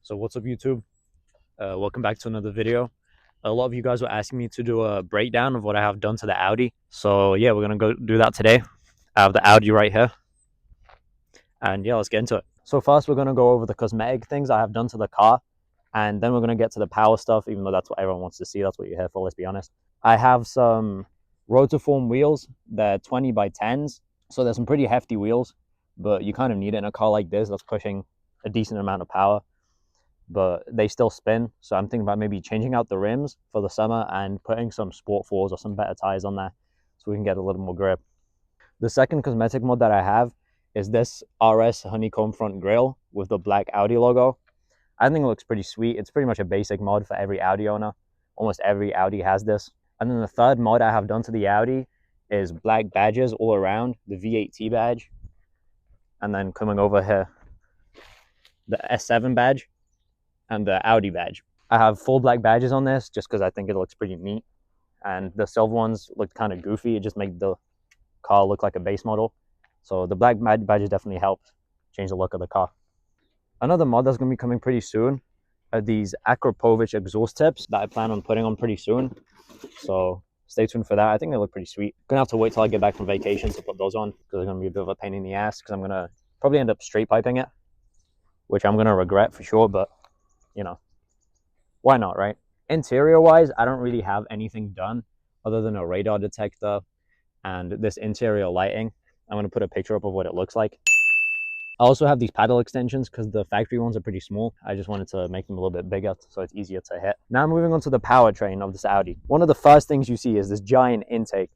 So what's up, YouTube? Welcome back to another video. A lot of you guys were asking me to do a breakdown of what I have done to the Audi. So yeah, we're gonna go do that today. I have the Audi right here, and yeah, let's get into it. So first, we're gonna go over the cosmetic things I have done to the car, and then we're gonna get to the power stuff. Even though that's what everyone wants to see, that's what you're here for. Let's be honest. I have some rotiform wheels. They're 20 by 10s, so they're some pretty hefty wheels, but you kind of need it in a car like this that's pushing a decent amount of power. But they still spin, so I'm thinking about maybe changing out the rims for the summer and putting some Sport 4s or some better tires on there so we can get a little more grip. The second cosmetic mod that I have is this RS honeycomb front grille with the black Audi logo. I think it looks pretty sweet. It's pretty much a basic mod for every Audi owner. Almost every Audi has this. And then the third mod I have done to the Audi is black badges all around, the V8T badge, and then coming over here, the S7 badge and the Audi badge. I have full black badges on this just because I think it looks pretty neat, and the silver ones looked kind of goofy. It just made the car look like a base model. So the black badges definitely helped change the look of the car. Another mod that's going to be coming pretty soon are these Akrapovic exhaust tips that I plan on putting on pretty soon. So stay tuned for that. I think they look pretty sweet. Gonna have to wait till I get back from vacation to put those on because they're gonna be a bit of a pain in the ass because I'm gonna probably end up straight piping it, which I'm gonna regret for sure, but you know, why not, right? Interior wise, I don't really have anything done other than a radar detector and this interior lighting. I'm going to put a picture up of what it looks like. I also have these paddle extensions because the factory ones are pretty small. I just wanted to make them a little bit bigger so it's easier to hit. Now moving on to the powertrain of this Audi. One of the first things you see is this giant intake.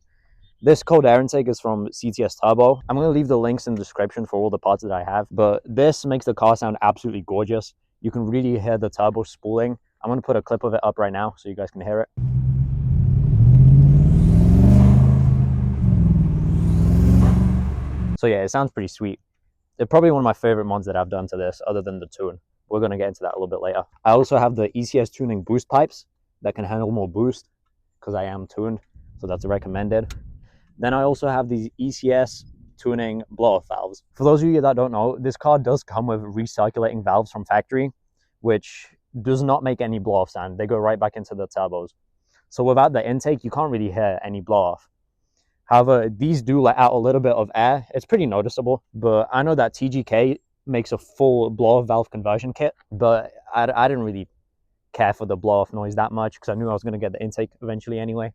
This cold air intake is from ECS Turbo. I'm going to leave the links in the description for all the parts that I have, but this makes the car sound absolutely gorgeous. You can really hear the turbo spooling. I'm going to put a clip of it up right now so you guys can hear it. So yeah, it sounds pretty sweet. They're probably one of my favorite mods that I've done to this other than the tune. We're going to get into that a little bit later. I also have the ECS tuning boost pipes that can handle more boost because I am tuned, so that's recommended. Then I also have these ECS tuning blow-off valves. For those of you that don't know, this car does come with recirculating valves from factory, which does not make any blow-off sound. They go right back into the turbos. So without the intake, you can't really hear any blow-off. However, these do let out a little bit of air. It's pretty noticeable, but I know that TGK makes a full blow-off valve conversion kit, but I didn't really care for the blow-off noise that much because I knew I was going to get the intake eventually anyway.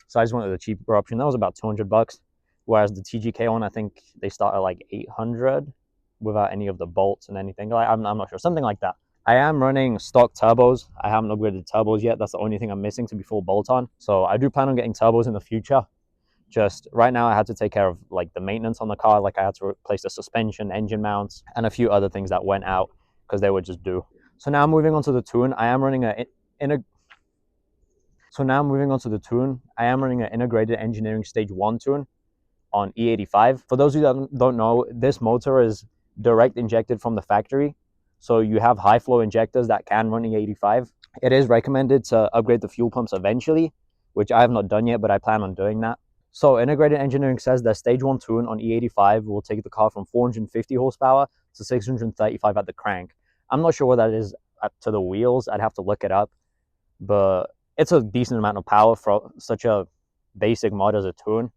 So I just wanted the cheaper option. That was about $200. Whereas the TGK one, I think they start at like 800 without any of the bolts and anything. I'm not sure, something like that. I am running stock turbos. I haven't upgraded turbos yet. That's the only thing I'm missing to be full bolt on. So I do plan on getting turbos in the future. Just right now I had to take care of like the maintenance on the car. Like I had to replace the suspension, engine mounts, and a few other things that went out because they were just due. So now moving on to the tune, I am running an integrated engineering stage 1 tune on E85. For those of you that don't know, this motor is direct injected from the factory. So you have high flow injectors that can run E85. It is recommended to upgrade the fuel pumps eventually, which I have not done yet, but I plan on doing that. So integrated engineering says that stage 1 tune on E85 will take the car from 450 horsepower to 635 at the crank. I'm not sure what that is to the wheels. I'd have to look it up, but it's a decent amount of power for such a basic mod as a tune.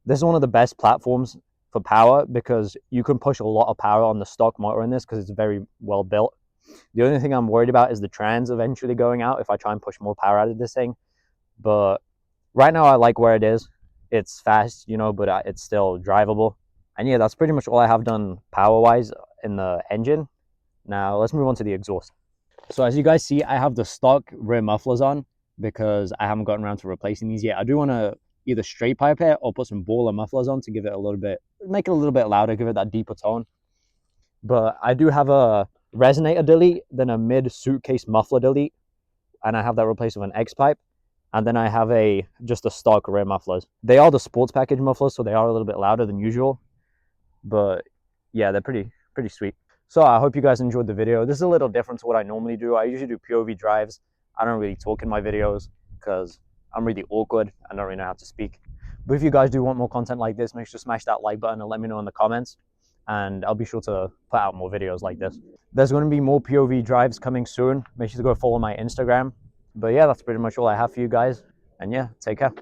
This is one of the best platforms for power because you can push a lot of power on the stock motor in this because it's very well built. The only thing I'm worried about is the trans eventually going out if I try and push more power out of this thing. But right now I like where it is. It's fast, you know, but it's still drivable. And yeah, that's pretty much all I have done power-wise in the engine. Now let's move on to the exhaust. So as you guys see, I have the stock rear mufflers on because I haven't gotten around to replacing these yet. I do want to either straight pipe it or put some baller mufflers on to give it a little bit, make it a little bit louder, give it that deeper tone. But I do have a resonator delete, then a mid suitcase muffler delete, and I have that replaced with an X pipe. And then I have just a stock rear mufflers. They are the sports package mufflers, so they are a little bit louder than usual. But yeah, they're pretty sweet. So I hope you guys enjoyed the video. This is a little different to what I normally do. I usually do POV drives. I don't really talk in my videos because I'm really awkward. I don't really know how to speak. But if you guys do want more content like this, make sure to smash that like button and let me know in the comments. and I'll be sure to put out more videos like this. There's going to be more POV drives coming soon. Make sure to go follow my Instagram. But yeah, that's pretty much all I have for you guys. And yeah, take care.